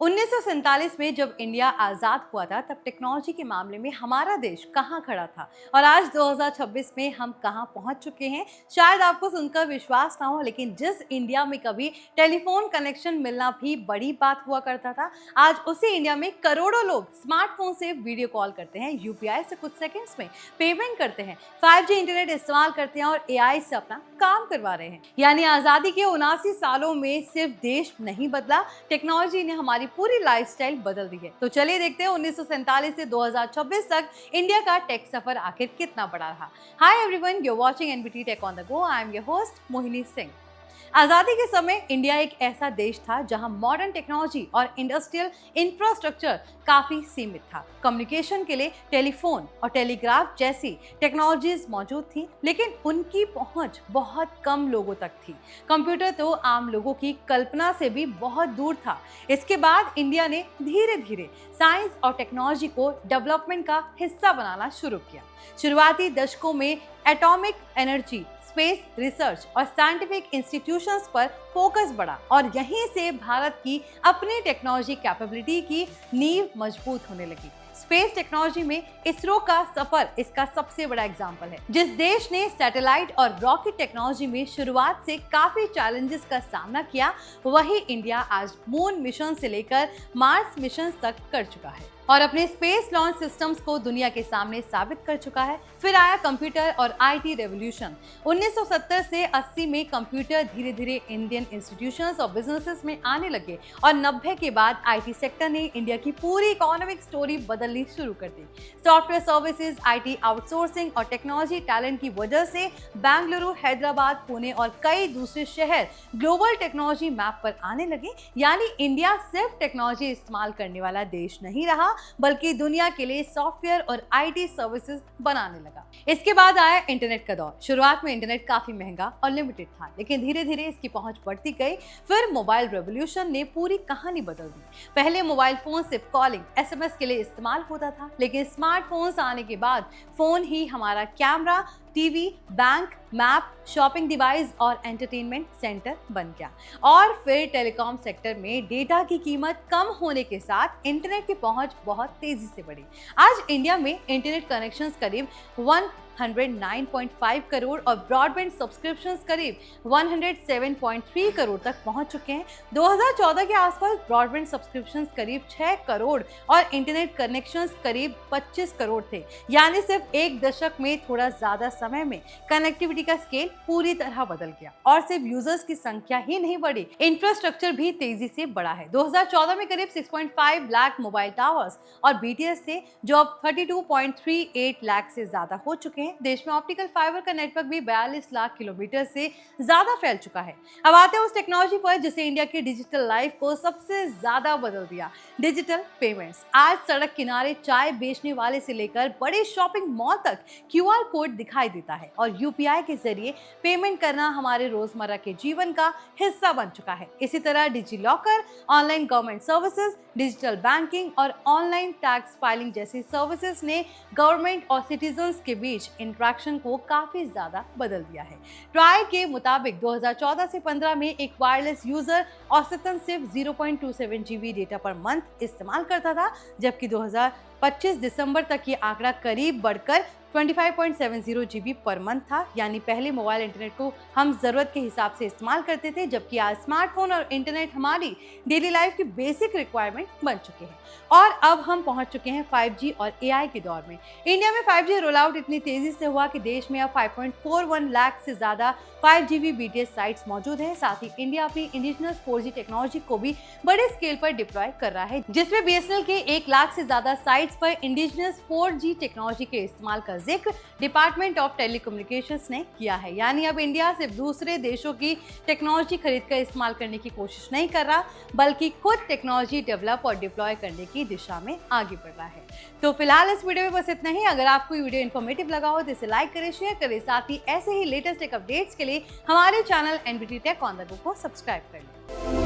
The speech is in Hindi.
1947 में जब इंडिया आज़ाद हुआ था तब टेक्नोलॉजी के मामले में हमारा देश कहाँ खड़ा था और आज 2026 में हम कहाँ पहुँच चुके हैं। शायद आपको सुनकर विश्वास ना हो, लेकिन जिस इंडिया में कभी टेलीफोन कनेक्शन मिलना भी बड़ी बात हुआ करता था, आज उसी इंडिया में करोड़ों लोग स्मार्टफोन से वीडियो कॉल करते हैं, यूपीआई से कुछ सेकंड्स में पेमेंट करते हैं, 5G इंटरनेट इस्तेमाल करते हैं और एआई से अपना काम करवा रहे हैं। यानी आज़ादी के 79 सालों में सिर्फ देश नहीं बदला, टेक्नोलॉजी ने हमारी पूरी लाइफस्टाइल बदल दी है। तो चलिए देखते हैं 1947 से 2026 तक इंडिया का टेक सफर आखिर कितना बड़ा रहा। Hi everyone, you are watching NBT tech on the go. I am your host Mohini Singh. आज़ादी के समय इंडिया एक ऐसा देश था जहां मॉडर्न टेक्नोलॉजी और इंडस्ट्रियल इंफ्रास्ट्रक्चर काफी सीमित था। कम्युनिकेशन के लिए टेलीफोन और टेलीग्राफ जैसी टेक्नोलॉजीज मौजूद थी, लेकिन उनकी पहुंच बहुत कम लोगों तक थी। कंप्यूटर तो आम लोगों की कल्पना से भी बहुत दूर था। इसके बाद इंडिया ने धीरे धीरे साइंस और टेक्नोलॉजी को डेवलपमेंट का हिस्सा बनाना शुरू किया। शुरुआती दशकों में एटॉमिक एनर्जी, स्पेस रिसर्च और साइंटिफिक इंस्टीट्यूशंस पर फोकस बढ़ा और यहीं से भारत की अपनी टेक्नोलॉजी कैपेबिलिटी की नींव मजबूत होने लगी। स्पेस टेक्नोलॉजी में इसरो का सफर इसका सबसे बड़ा एग्जाम्पल है। जिस देश ने सैटेलाइट और रॉकेट टेक्नोलॉजी में शुरुआत से काफी चैलेंजेस का सामना किया, वही इंडिया आज मून मिशन से लेकर मार्स मिशन तक कर चुका है और अपने स्पेस लॉन्च सिस्टम्स को दुनिया के सामने साबित कर चुका है। फिर आया कंप्यूटर और आईटी रेवोल्यूशन। 1970 से 80 में कंप्यूटर धीरे धीरे इंडियन इंस्टीट्यूशंस और बिजनेसेस में आने लगे और 90 के बाद आईटी सेक्टर ने इंडिया की पूरी इकोनॉमिक स्टोरी बदलनी शुरू कर दी। सॉफ्टवेयर सर्विसेज, आईटी आउटसोर्सिंग और टेक्नोलॉजी टैलेंट की वजह से बेंगलुरु, हैदराबाद, पुणे और कई दूसरे शहर ग्लोबल टेक्नोलॉजी मैप पर आने लगे। यानी इंडिया सिर्फ टेक्नोलॉजी इस्तेमाल करने वाला देश नहीं रहा, बल्कि दुनिया के लिए सॉफ्टवेयर और आईटी सर्विसेज बनाने लगा। इसके बाद आया इंटरनेट का दौर। शुरुआत में इंटरनेट काफी महंगा और लिमिटेड था, लेकिन धीरे धीरे इसकी पहुंच बढ़ती गई। फिर मोबाइल रेवोल्यूशन ने पूरी कहानी बदल दी। पहले मोबाइल फोन सिर्फ कॉलिंग, एसएमएस के लिए इस्तेमाल होता था, लेकिन स्मार्टफोन्स आने के बाद फोन ही हमारा camera, TV, bank, map, shopping device और एंटरटेनमेंट सेंटर बन गया। और फिर टेलीकॉम सेक्टर में डेटा की कीमत कम होने के साथ इंटरनेट की पहुंच बहुत तेजी से बढ़ी। आज इंडिया में इंटरनेट कनेक्शंस करीब 109.5 करोड़ और ब्रॉडबैंड सब्सक्रिप्शंस करीब 107.3 करोड़ तक पहुंच चुके हैं। 2014 के आसपास ब्रॉडबैंड सब्सक्रिप्शंस करीब 6 करोड़ और इंटरनेट कनेक्शंस करीब 25 करोड़ थे। यानी सिर्फ एक दशक में थोड़ा ज्यादा समय में कनेक्टिविटी का स्केल पूरी तरह बदल गया और सिर्फ यूजर्स की संख्या ही नहीं बढ़ी, इंफ्रास्ट्रक्चर भी तेजी से बढ़ा है। 2014 में करीब 6.5 लाख मोबाइल टावर्स और बीटीएस थे, जो अब 32.38 लाख से ज्यादा हो चुके हैं। देश में ऑप्टिकल फाइबर का नेटवर्क भी 42 लाख किलोमीटर से ज्यादा फैल चुका है। अब आते हैं उस टेक्नोलॉजी पर जिसे इंडिया की डिजिटल लाइफ को सबसे ज्यादा बदल दिया, डिजिटल पेमेंट्स। आज सड़क किनारे चाय बेचने वाले से लेकर बड़े शॉपिंग मॉल तक क्यूआर कोड दिखाई देता है और यूपीआई के जरिए पेमेंट करना हमारे रोजमर्रा के जीवन का हिस्सा बन चुका है। इसी तरह DigiLocker, online government services, digital banking और ऑनलाइन टैक्स फाइलिंग जैसी सर्विसेज ने गवर्नमेंट और सिटीजन्स के बीच इंटरेक्शन को काफी ज्यादा बदल दिया है। ट्राई के मुताबिक 2014 से 15 में एक वायरलेस यूजर औसतन सिर्फ 0.27 GB डेटा पर मंथ इस्तेमाल करता था, जबकि 2025 दिसंबर तक ये आंकड़ा करीब बढ़कर 25.70 GB पर मंथ था। यानी पहले मोबाइल इंटरनेट को हम जरूरत के हिसाब से इस्तेमाल करते थे, जबकि आज स्मार्टफोन और इंटरनेट हमारी डेली लाइफ की बेसिक रिक्वायरमेंट बन चुके हैं। और अब हम पहुंच चुके हैं 5G और एआई के दौर में। इंडिया में 5G रोल आउट इतनी तेजी से हुआ कि देश में अब 5.41 लाख से ज्यादा 5G BTS साइट्स मौजूद हैं। साथ ही इंडिया अपनी इंडिजिनस 4G टेक्नोलॉजी को भी बड़े स्केल पर डिप्लॉय कर रहा है, जिसमें बीएसएनएल के 1 लाख से ज्यादा साइट्स पर इंडिजिनस 4G टेक्नोलॉजी के इस्तेमाल का जिक्र डिपार्टमेंट ऑफ टेलीकम्युनिकेशंस ने किया है। यानी अब इंडिया सिर्फ दूसरे देशों की टेक्नोलॉजी खरीद कर इस्तेमाल करने की कोशिश नहीं कर रहा, बल्कि खुद टेक्नोलॉजी डेवलप और डिप्लॉय करने की दिशा में आगे बढ़ रहा है। तो फिलहाल इस वीडियो में बस इतना ही। अगर आपको ये वीडियो इन्फॉर्मेटिव लगा हो तो इसे लाइक करें, शेयर करें। साथ ही ऐसे ही लेटेस्ट टेक अपडेट्स के लिए हमारे channel NBT tech on the go को सब्सक्राइब करें।